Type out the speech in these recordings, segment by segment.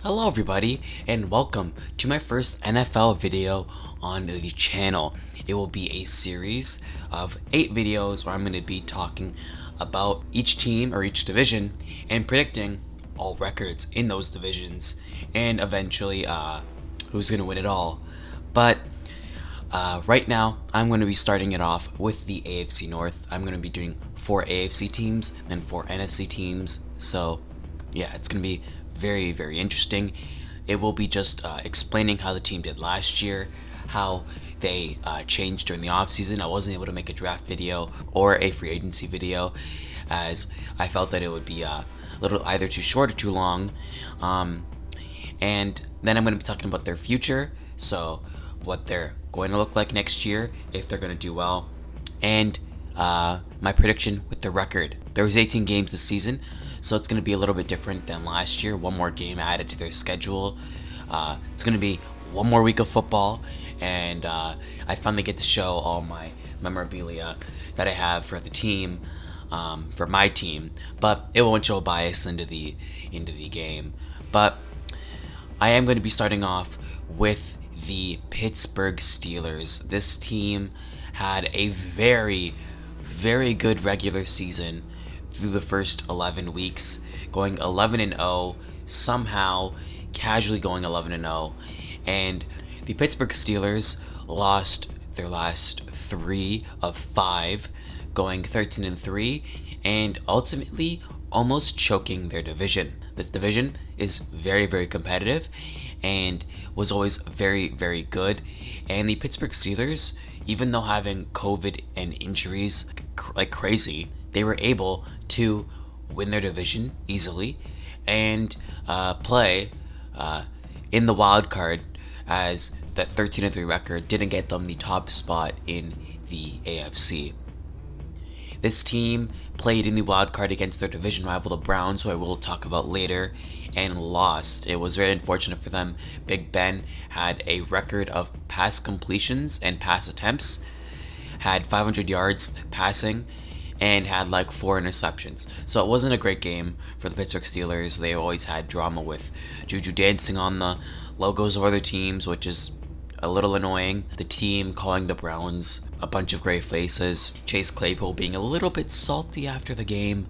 Hello everybody, and welcome to my first NFL video on the channel. It will be a series of 8 videos where I'm going to be talking about each team or each division and predicting all records in those divisions and eventually who's going to win it all. But right now I'm going to be starting it off with the AFC North. I'm going to be doing 4 AFC teams and 4 NFC teams, so yeah, it's going to be very interesting. It will be just explaining how the team did last year, how they changed during the offseason. I wasn't able to make a draft video or a free agency video as I felt that it would be a little either too short or too long. And then I'm going to be talking about their future, so what they're going to look like next year, if they're going to do well, and my prediction with the record. There was 18 games this season, so it's going to be a little bit different than last year. One more game added to their schedule. It's going to be one more week of football, and I finally get to show all my memorabilia that I have for the team, for my team. But it won't show bias into the game. But I am going to be starting off with the Pittsburgh Steelers. This team had a very good regular season through the first 11 weeks, going 11-0, somehow casually going 11-0, and the Pittsburgh Steelers lost their last 3 of 5, going 13-3, and ultimately almost choking their division. This division is very competitive and was always very good, and the Pittsburgh Steelers, even though having COVID and injuries like crazy, they were able to win their division easily and play in the wild card, as that 13-3 record didn't get them the top spot in the AFC. This team played in the wild card against their division rival, the Browns, who I will talk about later, and lost. It was very unfortunate for them. Big Ben had a record of pass completions and pass attempts, had 500 yards passing, and had like 4 interceptions. So it wasn't a great game for the Pittsburgh Steelers. They always had drama with Juju dancing on the logos of other teams, which is a little annoying. The team calling the Browns a bunch of gray faces. Chase Claypool being a little bit salty after the game.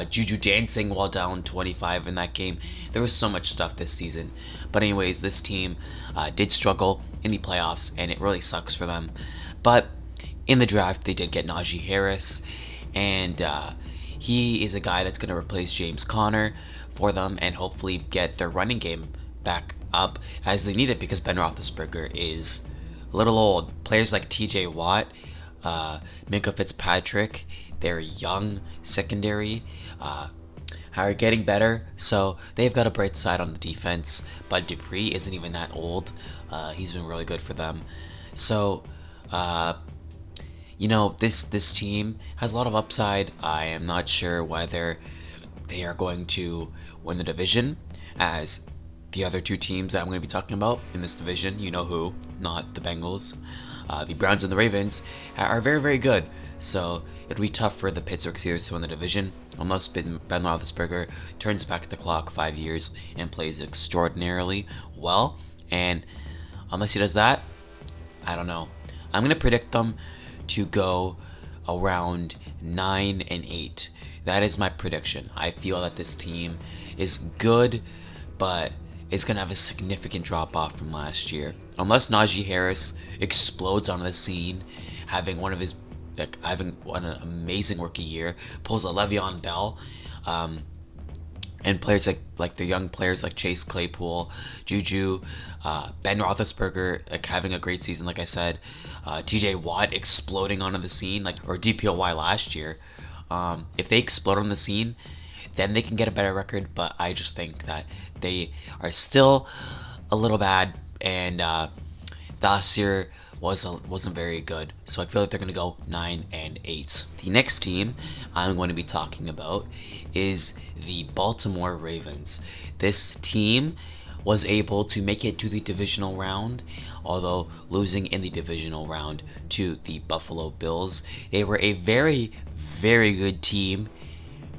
Juju dancing while down 25 in that game. There was so much stuff this season. But anyways, this team did struggle in the playoffs, and it really sucks for them. But in the draft, they did get Najee Harris, and he is a guy that's going to replace James Conner for them and hopefully get their running game back up as they need it, because Ben Roethlisberger is a little old. Players like TJ Watt, Minka Fitzpatrick, their young secondary are getting better, so they've got a bright side on the defense. Bud Dupree isn't even that old. He's been really good for them. So you know, this team has a lot of upside. I am not sure whether they are going to win the division, as the other 2 teams that I'm going to be talking about in this division, you know who, not the Bengals. The Browns and the Ravens are very good, so it'll be tough for the Pittsburgh Steelers to win the division unless Ben Roethlisberger turns back the clock 5 years and plays extraordinarily well. And unless he does that, I don't know. I'm going to predict them to go around 9-8. That is my prediction. I feel that this team is good, but it's going to have a significant drop off from last year. Unless Najee Harris explodes on the scene, having one an amazing rookie year, pulls a Le'Veon Bell, and players like the young players like Chase Claypool, Juju, Ben Roethlisberger having a great season, like I said, TJ Watt exploding onto the scene, or DPOY last year. If they explode on the scene, then they can get a better record, but I just think that they are still a little bad, and last year wasn't very good, so I feel like they're going to go 9-8. The next team I'm going to be talking about is the Baltimore Ravens. This team was able to make it to the divisional round, although losing in the divisional round to the Buffalo Bills. They were a very good team,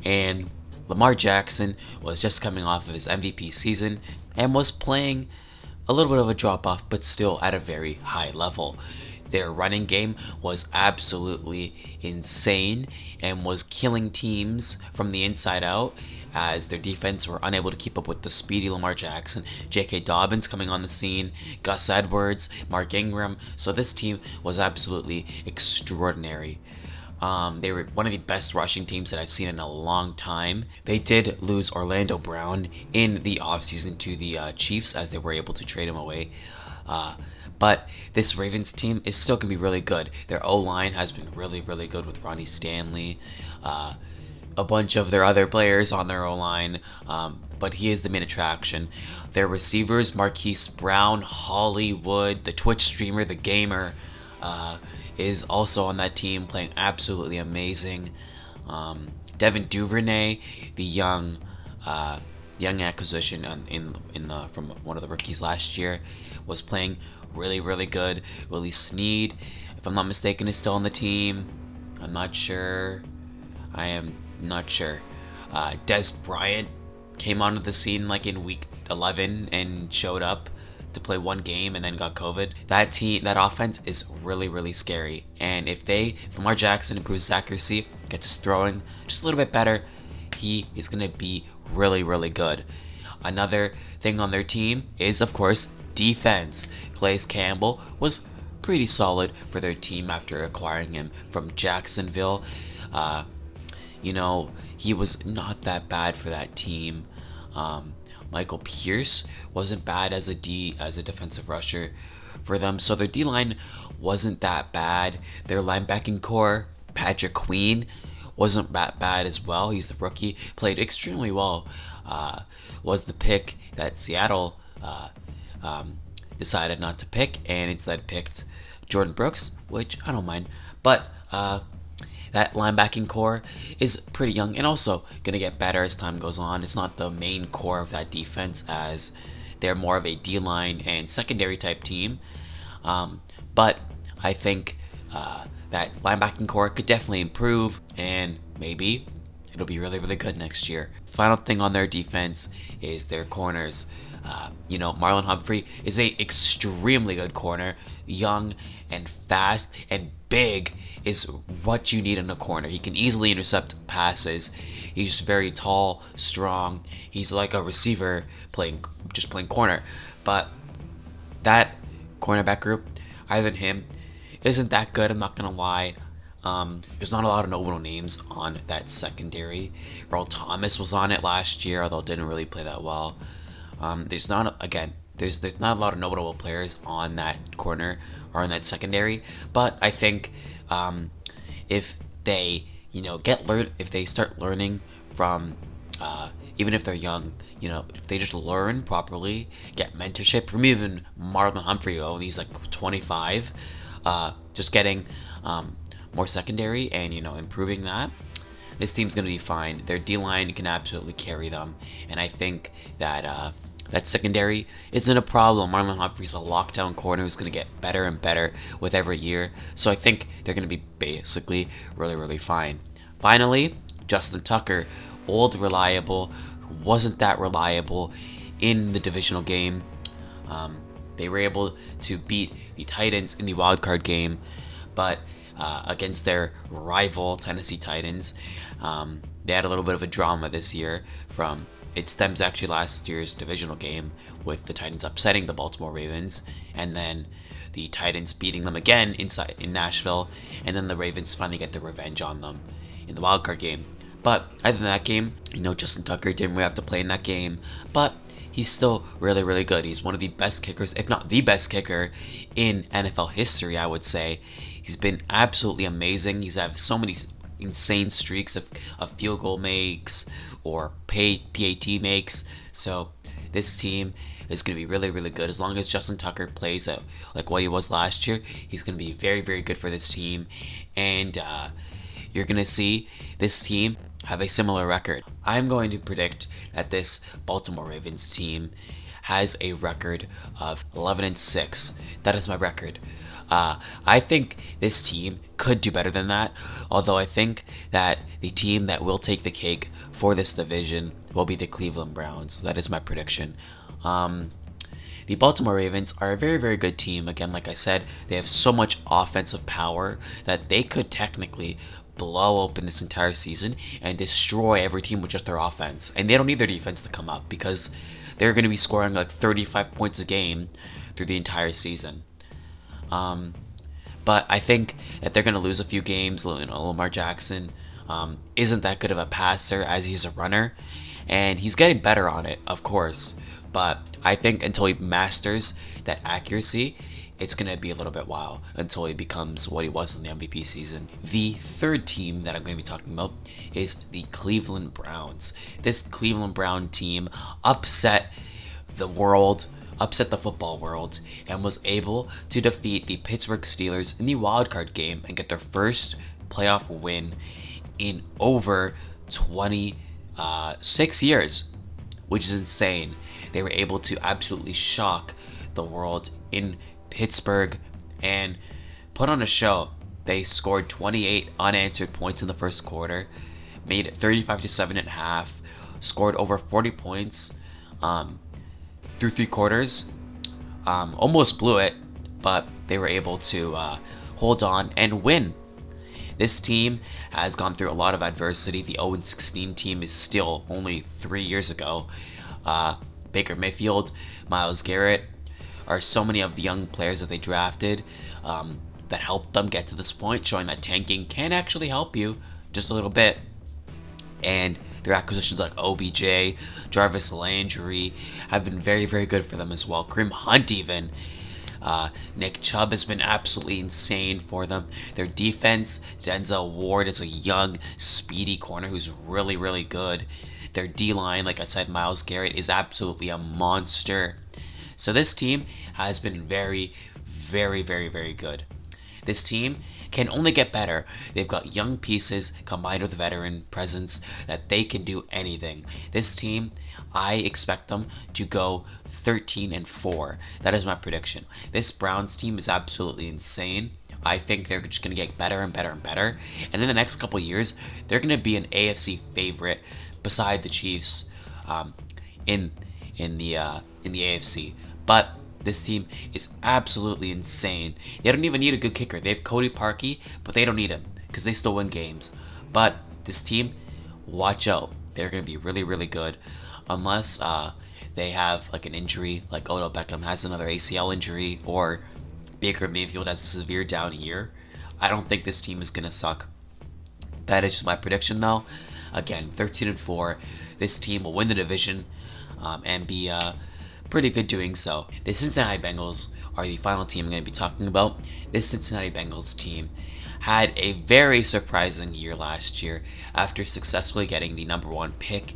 and Lamar Jackson was just coming off of his MVP season and was playing a little bit of a drop off, but still at a very high level. Their running game was absolutely insane and was killing teams from the inside out, as their defense were unable to keep up with the speedy Lamar Jackson. J.K. Dobbins coming on the scene, Gus Edwards, Mark Ingram. So this team was absolutely extraordinary. They were one of the best rushing teams that I've seen in a long time. They did lose Orlando Brown in the offseason to the Chiefs, as they were able to trade him away. But this Ravens team is still going to be really good. Their O-line has been really, really good with Ronnie Stanley. A bunch of their other players on their O-line, but he is the main attraction. Their receivers, Marquise Brown, Hollywood, the Twitch streamer, the gamer, is also on that team, playing absolutely amazing. Devin Duvernay, the young acquisition from one of the rookies last year, was playing really, really good. Willie Snead, if I'm not mistaken, is still on the team. I'm not sure. I am not sure. Des Bryant came onto the scene like in week 11 and showed up to play one game and then got COVID. That offense is really, really scary. And if Lamar Jackson improves his accuracy, gets his throwing just a little bit better, he is going to be really, really good. Another thing on their team is, of course, defense. Calais Campbell was pretty solid for their team after acquiring him from Jacksonville. He was not that bad for that team. Michael Pierce wasn't bad as a defensive rusher for them. So their D-line wasn't that bad. Their linebacking core, Patrick Queen, wasn't that bad as well. He's the rookie, played extremely well. Was the pick that Seattle decided not to pick, and instead picked Jordan Brooks, which I don't mind. But that linebacking core is pretty young and also going to get better as time goes on. It's not the main core of that defense, as they're more of a D-line and secondary type team. But I think that linebacking core could definitely improve, and maybe it'll be really, really good next year. Final thing on their defense is their corners. Marlon Humphrey is a extremely good corner. Young and fast and big is what you need in a corner. He can easily intercept passes. He's just very tall, strong. He's like a receiver playing corner. But that cornerback group, other than him, isn't that good. I'm not gonna lie. There's not a lot of notable names on that secondary. Earl Thomas was on it last year, although didn't really play that well. There's not a lot of notable players on that corner or in that secondary, but I think if they if they start learning from even if they're young, if they just learn properly, get mentorship from even Marlon Humphrey, he's like 25, just getting more secondary and improving that, this team's going to be fine. Their D-line can absolutely carry them, and I think that that secondary isn't a problem. Marlon Humphrey's a lockdown corner who's going to get better and better with every year. So I think they're going to be basically really, really fine. Finally, Justin Tucker, old reliable, who wasn't that reliable in the divisional game. They were able to beat the Titans in the wildcard game, but against their rival Tennessee Titans, they had a little bit of a drama this year. It stems actually last year's divisional game with the Titans upsetting the Baltimore Ravens, and then the Titans beating them again in Nashville, and then the Ravens finally get their revenge on them in the wildcard game. But other than that game, Justin Tucker didn't really have to play in that game, but he's still really, really good. He's one of the best kickers, if not the best kicker in NFL history, I would say. He's been absolutely amazing. He's had so many insane streaks of field goal makes or PAT makes. So this team is going to be really, really good. As long as Justin Tucker plays at like what he was last year, he's going to be very, very good for this team. And you're going to see this team have a similar record. I'm going to predict that this Baltimore Ravens team has a record of 11-6. That is my record. I think this team could do better than that, although I think that the team that will take the cake for this division will be the Cleveland Browns. That is my prediction. The Baltimore Ravens are a very, very good team. Again, like I said, they have so much offensive power that they could technically blow open this entire season and destroy every team with just their offense. And they don't need their defense to come up because they're going to be scoring like 35 points a game through the entire season. But I think that they're going to lose a few games. Lamar Jackson isn't that good of a passer as he's a runner, and he's getting better on it, of course. But I think until he masters that accuracy, it's going to be a little bit while until he becomes what he was in the MVP season. The third team that I'm going to be talking about is the Cleveland Browns. This Cleveland Brown team upset the football world, and was able to defeat the Pittsburgh Steelers in the wildcard game and get their first playoff win in over 26 years, which is insane. They were able to absolutely shock the world in Pittsburgh and put on a show. They scored 28 unanswered points in the first quarter, made it 35-7 at half, scored over 40 points through 3 quarters. Almost blew it, but they were able to hold on and win. This team has gone through a lot of adversity. The 0-16 team is still only 3 years ago. Baker Mayfield, Myles Garrett are so many of the young players that they drafted that helped them get to this point, showing that tanking can actually help you just a little bit. And their acquisitions like OBJ, Jarvis Landry have been very, very good for them as well. Kareem Hunt even. Nick Chubb has been absolutely insane for them. Their defense, Denzel Ward is a young, speedy corner who's really, really good. Their D-line, like I said, Myles Garrett is absolutely a monster. So this team has been very, very, very, very good. This team can only get better. They've got young pieces combined with veteran presence that they can do anything. This team, I expect them to go 13-4. That is my prediction. This Browns team is absolutely insane. I think they're just going to get better and better and better. And in the next couple years, they're going to be an AFC favorite beside the Chiefs in the AFC. But this team is absolutely insane. They don't even need a good kicker. They have Cody Parkey, but they don't need him because they still win games. But this team, watch out. They're going to be really, really good unless they have like an injury, like Odell Beckham has another ACL injury, or Baker Mayfield has a severe down year. I don't think this team is going to suck. That is just my prediction, though. Again, 13-4. This team will win the division and be pretty good doing so. The Cincinnati Bengals are the final team I'm going to be talking about. This Cincinnati Bengals team had a very surprising year last year after successfully getting the number 1 pick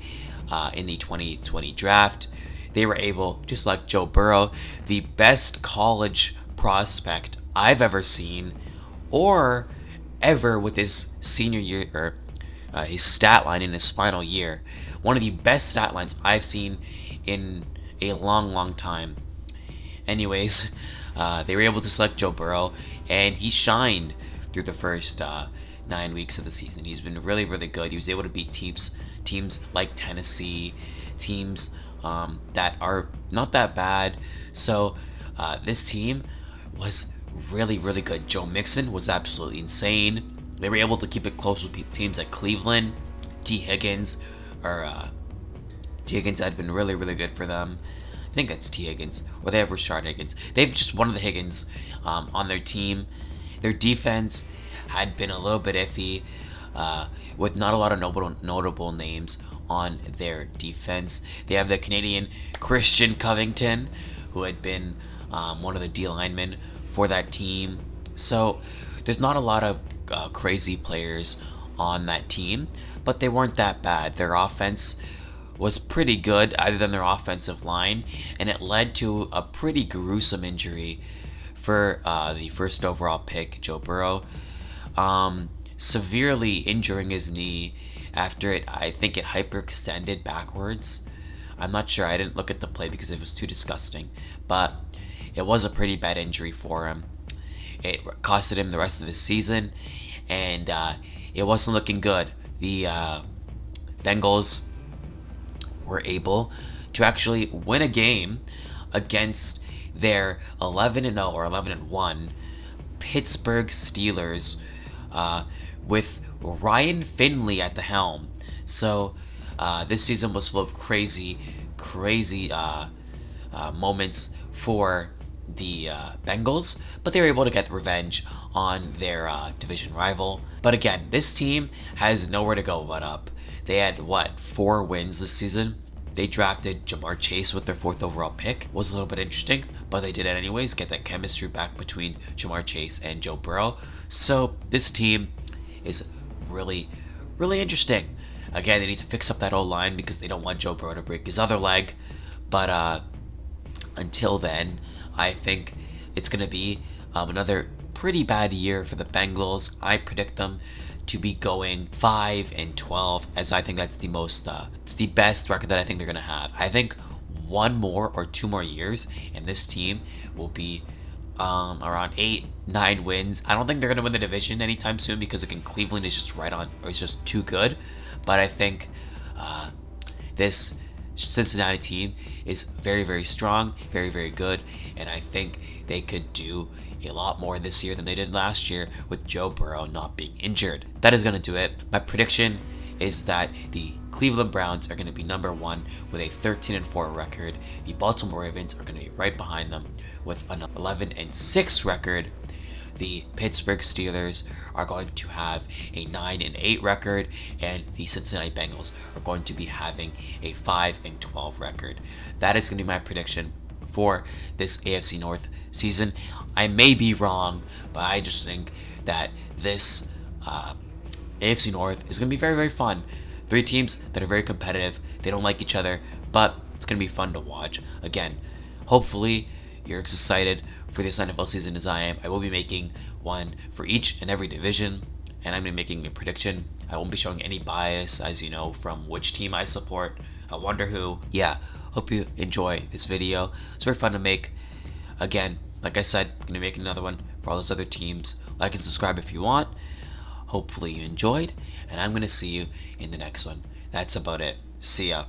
in the 2020 draft. They were able to select Joe Burrow, the best college prospect I've ever seen, or ever with his senior year, or his stat line in his final year. One of the best stat lines I've seen in a long, long time. Anyways, they were able to select Joe Burrow, and he shined through the first 9 weeks of the season. He's been really, really good. He was able to beat teams like Tennessee, teams that are not that bad. So this team was really, really good. Joe Mixon was absolutely insane. They were able to keep it close with teams like Cleveland. T. Higgins had been really, really good for them. I think that's T. Higgins, or they have Rashard Higgins. They have just one of the Higgins on their team. Their defense had been a little bit iffy, with not a lot of notable names on their defense. They have the Canadian Christian Covington, who had been one of the D linemen for that team. So there's not a lot of crazy players on that team, but they weren't that bad. Their offense was pretty good, other than their offensive line, and it led to a pretty gruesome injury for the first overall pick, Joe Burrow, severely injuring his knee after I think it hyperextended backwards. I'm not sure, I didn't look at the play because it was too disgusting, but it was a pretty bad injury for him. It costed him the rest of his season, and it wasn't looking good. The Bengals were able to actually win a game against their 11-0 or 11-1 Pittsburgh Steelers with Ryan Finley at the helm. So this season was full of crazy moments for the Bengals, but they were able to get revenge on their division rival. But again, this team has nowhere to go but up. They had, 4 wins this season. They drafted Jamar Chase with their 4th overall pick. Was a little bit interesting, but they did it anyways, get that chemistry back between Jamar Chase and Joe Burrow. So this team is really interesting. Again, they need to fix up that O-line because they don't want Joe Burrow to break his other leg. But until then, I think it's going to be another pretty bad year for the Bengals. I predict them to be going 5-12, as I think that's the most, it's the best record that I think they're going to have. I think 1 more or 2 more years, and this team will be around 8-9 wins. I don't think they're going to win the division anytime soon because again, Cleveland is just right on, or it's just too good. But I think this Cincinnati team is very strong, very good, and I think they could do a lot more this year than they did last year with Joe Burrow not being injured. That is going to do it. My prediction is that the Cleveland Browns are going to be number 1 with a 13-4 record. The Baltimore Ravens are going to be right behind them with an 11-6 record. The Pittsburgh Steelers are going to have a 9-8 record, and the Cincinnati Bengals are going to be having a 5-12 record. That is going to be my prediction for this AFC North season. I may be wrong, but I just think that this AFC North is going to be very fun. 3 teams that are very competitive. They don't like each other, but it's going to be fun to watch. Again, hopefully you're as excited for this NFL season as I am. I will be making one for each and every division, and I'm going to be making a prediction. I won't be showing any bias, as you know, from which team I support. I wonder who. Yeah, hope you enjoy this video. It's very fun to make. Again, like I said, I'm going to make another one for all those other teams. Like and subscribe if you want. Hopefully you enjoyed, and I'm going to see you in the next one. That's about it. See ya.